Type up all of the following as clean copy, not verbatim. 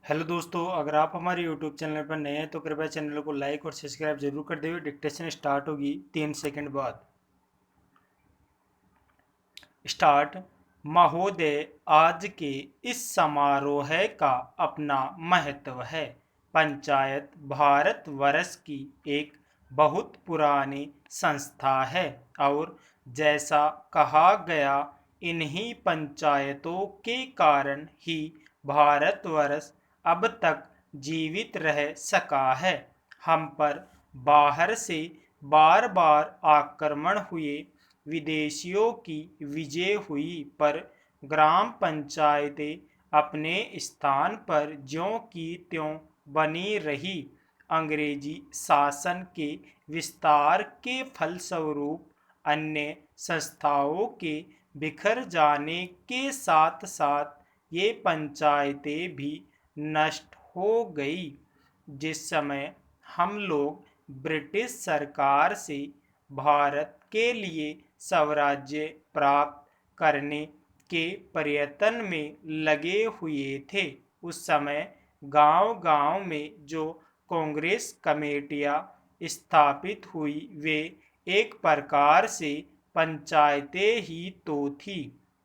Hello दोस्तों, अगर आप हमारे यूट्यूब चैनल पर नए हैं तो कृपया चैनल को लाइक और सब्सक्राइब जरूर कर दें। डिक्टेशन स्टार्ट होगी 3 सेकंड बाद। स्टार्ट। महोदय, आज के इस समारोह का अपना महत्व है। पंचायत भारत वर्ष की एक बहुत पुरानी संस्था है और जैसा कहा गया, इन्हीं पंचायतों के कारण ही भारतवर्ष अब तक जीवित रह सका है। हम पर बाहर से बार बार आक्रमण हुए, विदेशियों की विजय हुई, पर ग्राम पंचायतें अपने स्थान पर ज्यों की त्यों बनी रही। अंग्रेजी शासन के विस्तार के फलस्वरूप अन्य संस्थाओं के बिखर जाने के साथ साथ ये पंचायतें भी नष्ट हो गई। जिस समय हम लोग ब्रिटिश सरकार से भारत के लिए स्वराज्य प्राप्त करने के प्रयत्न में लगे हुए थे, उस समय गांव-गांव में जो कांग्रेस कमेटियां स्थापित हुई, वे एक प्रकार से पंचायतें ही तो थी।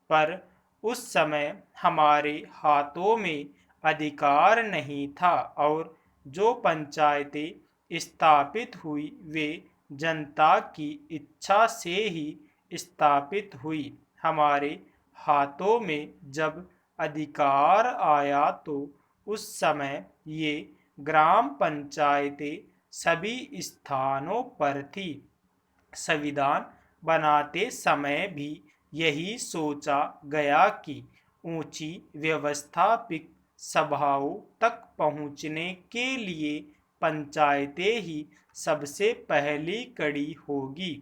पर उस समय हमारे हाथों में अधिकार नहीं था और जो पंचायतें स्थापित हुई वे जनता की इच्छा से ही स्थापित हुई। हमारे हाथों में जब अधिकार आया तो उस समय ये ग्राम पंचायतें सभी स्थानों पर थी। संविधान बनाते समय भी यही सोचा गया कि ऊंची व्यवस्थापिक सभाओं तक पहुंचने के लिए पंचायतें ही सबसे पहली कड़ी होगी।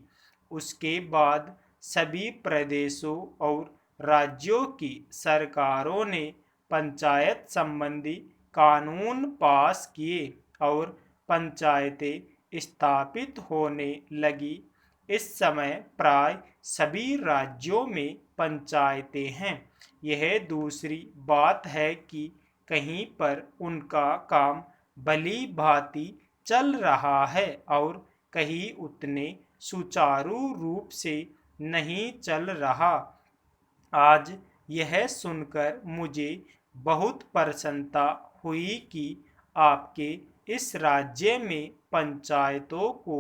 उसके बाद सभी प्रदेशों और राज्यों की सरकारों ने पंचायत संबंधी कानून पास किए और पंचायतें स्थापित होने लगी। इस समय प्राय सभी राज्यों में पंचायतें हैं। यह दूसरी बात है कि कहीं पर उनका काम भली भांति चल रहा है और कहीं उतने सुचारू रूप से नहीं चल रहा। आज यह सुनकर मुझे बहुत प्रसन्नता हुई कि आपके इस राज्य में पंचायतों को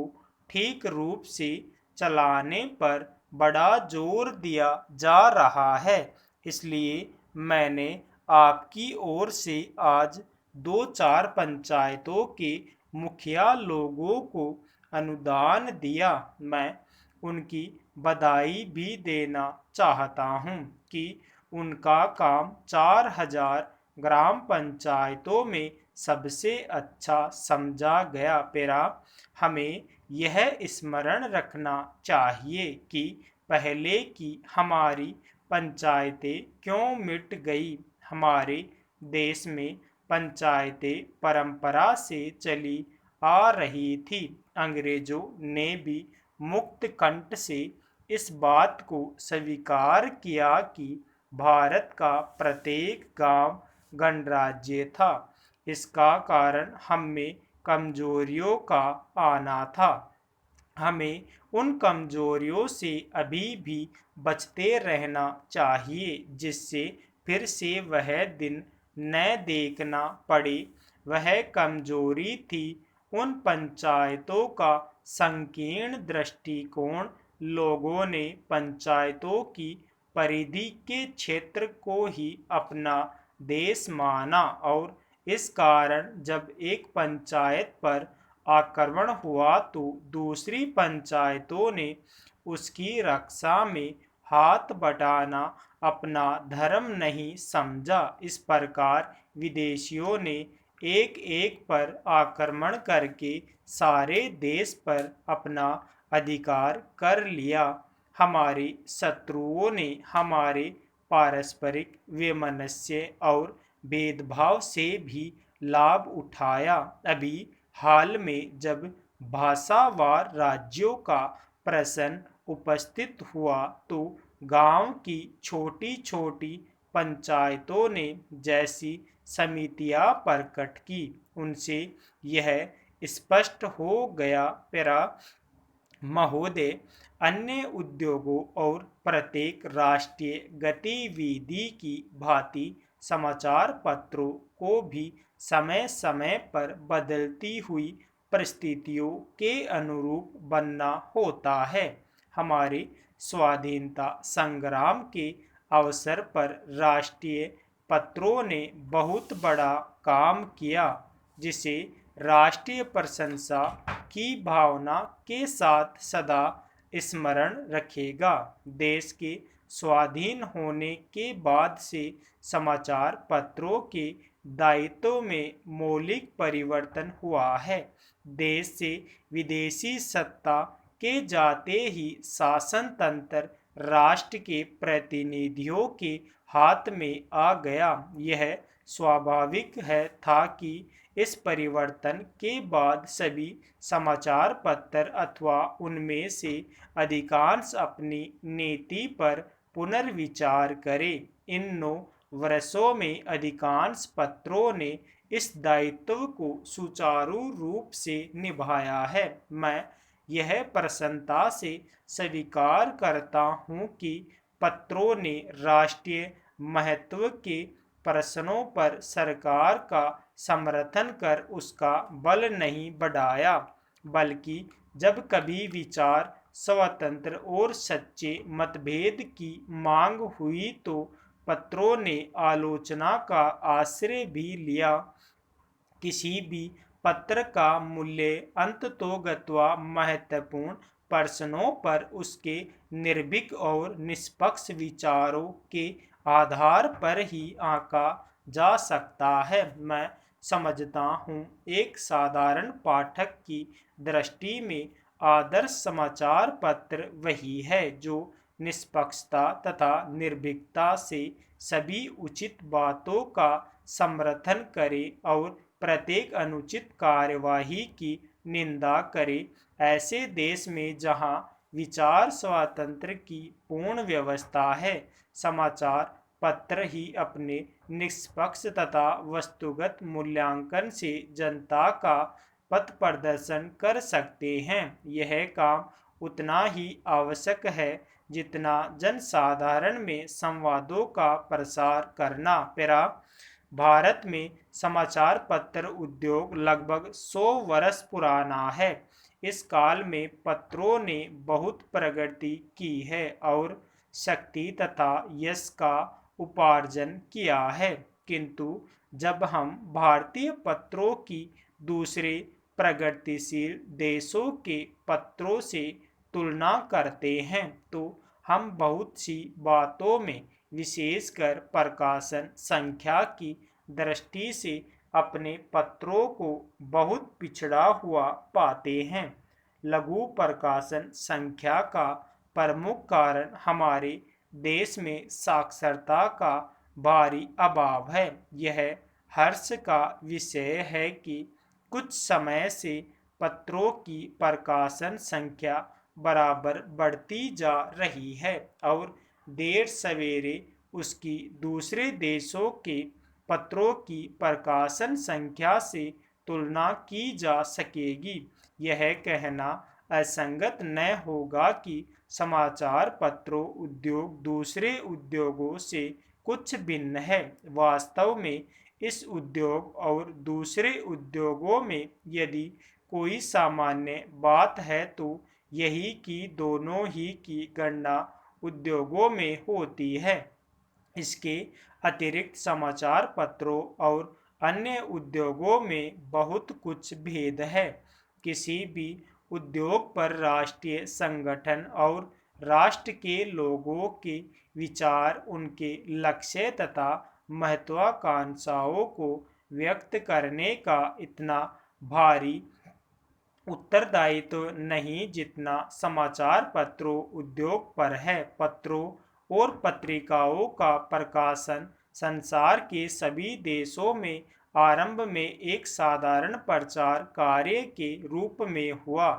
ठीक रूप से चलाने पर बड़ा जोर दिया जा रहा है। इसलिए मैंने आपकी ओर से आज 2-4 पंचायतों के मुखिया लोगों को अनुदान दिया। मैं उनकी बधाई भी देना चाहता हूँ कि उनका काम 4000 ग्राम पंचायतों में सबसे अच्छा समझा गया। पेरा हमें यह स्मरण रखना चाहिए कि पहले की हमारी पंचायतें क्यों मिट गई। हमारे देश में पंचायतें परंपरा से चली आ रही थी। अंग्रेजों ने भी मुक्त कंठ से इस बात को स्वीकार किया कि भारत का प्रत्येक गांव गणराज्य था। इसका कारण हम में कमजोरियों का आना था। हमें उन कमजोरियों से अभी भी बचते रहना चाहिए, जिससे फिर से वह दिन न देखना पड़े। वह कमजोरी थी उन पंचायतों का संकीर्ण दृष्टिकोण। लोगों ने पंचायतों की परिधि के क्षेत्र को ही अपना देश माना और इस कारण जब एक पंचायत पर आक्रमण हुआ तो दूसरी पंचायतों ने उसकी रक्षा में हाथ बटाना अपना धर्म नहीं समझा। इस प्रकार विदेशियों ने एक एक पर आक्रमण करके सारे देश पर अपना अधिकार कर लिया। हमारे शत्रुओं ने हमारे पारस्परिक वैमनस्य और भेदभाव से भी लाभ उठाया। अभी हाल में जब भाषावार राज्यों का प्रश्न उपस्थित हुआ तो गांव की छोटी छोटी पंचायतों ने जैसी समितियां प्रकट की, उनसे यह स्पष्ट हो गया प्यारा महोदय, अन्य उद्योगों और प्रत्येक राष्ट्रीय गतिविधि की भांति समाचार पत्रों को भी समय समय पर बदलती हुई परिस्थितियों के अनुरूप बनना होता है। हमारे स्वाधीनता संग्राम के अवसर पर राष्ट्रीय पत्रों ने बहुत बड़ा काम किया, जिसे राष्ट्रीय प्रशंसा की भावना के साथ सदा स्मरण रखेगा। देश के स्वाधीन होने के बाद से समाचार पत्रों के दायित्व में मौलिक परिवर्तन हुआ है। देश से विदेशी सत्ता के जाते ही शासन तंत्र राष्ट्र के प्रतिनिधियों के हाथ में आ गया। यह स्वाभाविक है था कि इस परिवर्तन के बाद सभी समाचार पत्र अथवा उनमें से अधिकांश अपनी नीति पर पुनर्विचार करें। इन 9 वर्षों में अधिकांश पत्रों ने इस दायित्व को सुचारू रूप से निभाया है। मैं यह प्रसन्नता से स्वीकार करता हूँ कि पत्रों ने राष्ट्रीय महत्व के प्रश्नों पर सरकार का समर्थन कर उसका बल नहीं बढ़ाया, बल्कि जब कभी विचार स्वतंत्र और सच्चे मतभेद की मांग हुई तो पत्रों ने आलोचना का आश्रय भी लिया। किसी भी पत्र का मूल्य अंततोगत्वा महत्वपूर्ण प्रश्नों पर उसके निर्भीक और निष्पक्ष विचारों के आधार पर ही आंका जा सकता है। मैं समझता हूँ एक साधारण पाठक की दृष्टि में आदर्श समाचार पत्र वही है जो निष्पक्षता तथा निर्भीकता से सभी उचित बातों का समर्थन करे और प्रत्येक अनुचित कार्यवाही की निंदा करे। ऐसे देश में जहाँ विचार स्वातंत्र्य की पूर्ण व्यवस्था है, समाचार पत्र ही अपने निष्पक्ष तथा वस्तुगत मूल्यांकन से जनता का पथ प्रदर्शन कर सकते हैं। यह काम उतना ही आवश्यक है जितना जनसाधारण में संवादों का प्रसार करना। पेरा भारत में समाचार पत्र उद्योग लगभग 100 वर्ष पुराना है। इस काल में पत्रों ने बहुत प्रगति की है और शक्ति तथा यश का उपार्जन किया है, किंतु जब हम भारतीय पत्रों की दूसरे प्रगतिशील देशों के पत्रों से तुलना करते हैं तो हम बहुत सी बातों में, विशेषकर प्रकाशन संख्या की दृष्टि से, अपने पत्रों को बहुत पिछड़ा हुआ पाते हैं। लघु प्रकाशन संख्या का प्रमुख कारण हमारे देश में साक्षरता का भारी अभाव है। यह हर्ष का विषय है कि कुछ समय से पत्रों की प्रकाशन संख्या बराबर बढ़ती जा रही है और देर सवेरे उसकी दूसरे देशों के पत्रों की प्रकाशन संख्या से तुलना की जा सकेगी। यह कहना असंगत न होगा कि समाचार पत्रों उद्योग दूसरे उद्योगों से कुछ भिन्न है। वास्तव में इस उद्योग और दूसरे उद्योगों में यदि कोई सामान्य बात है तो यही कि दोनों ही की गणना उद्योगों में होती है। इसके अतिरिक्त समाचार पत्रों और अन्य उद्योगों में बहुत कुछ भेद है। किसी भी उद्योग पर राष्ट्रीय संगठन और राष्ट्र के लोगों के विचार, उनके लक्ष्य तथा महत्वाकांक्षाओं को व्यक्त करने का इतना भारी उत्तरदायित्व नहीं जितना समाचार पत्रों उद्योग पर है। पत्रों और पत्रिकाओं का प्रकाशन संसार के सभी देशों में आरंभ में एक साधारण प्रचार कार्य के रूप में हुआ।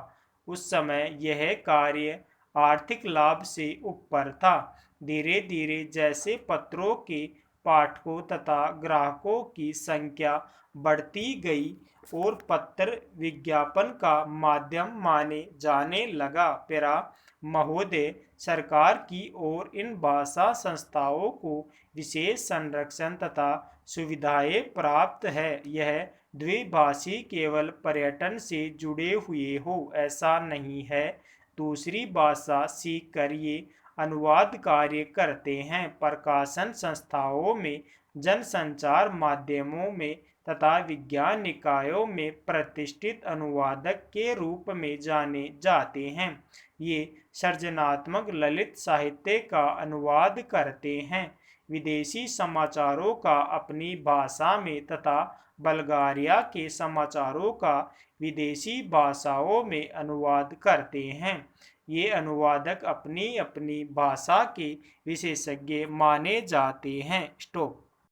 उस समय यह कार्य आर्थिक लाभ से ऊपर था। धीरे धीरे जैसे पत्रों के पाठकों तथा ग्राहकों की संख्या बढ़ती गई और पत्र विज्ञापन का माध्यम माने जाने लगा। पेरा महोदय, सरकार की ओर इन भाषा संस्थाओं को विशेष संरक्षण तथा सुविधाएं प्राप्त है। यह द्विभाषी केवल पर्यटन से जुड़े हुए हो ऐसा नहीं है। दूसरी भाषा सीख कर ये अनुवाद कार्य करते हैं। प्रकाशन संस्थाओं में, जनसंचार माध्यमों में तथा विज्ञान निकायों में प्रतिष्ठित अनुवादक के रूप में जाने जाते हैं। ये सृजनात्मक ललित साहित्य का अनुवाद करते हैं, विदेशी समाचारों का अपनी भाषा में तथा बल्गारिया के समाचारों का विदेशी भाषाओं में अनुवाद करते हैं। ये अनुवादक अपनी अपनी भाषा के विशेषज्ञ माने जाते हैं। स्टॉप।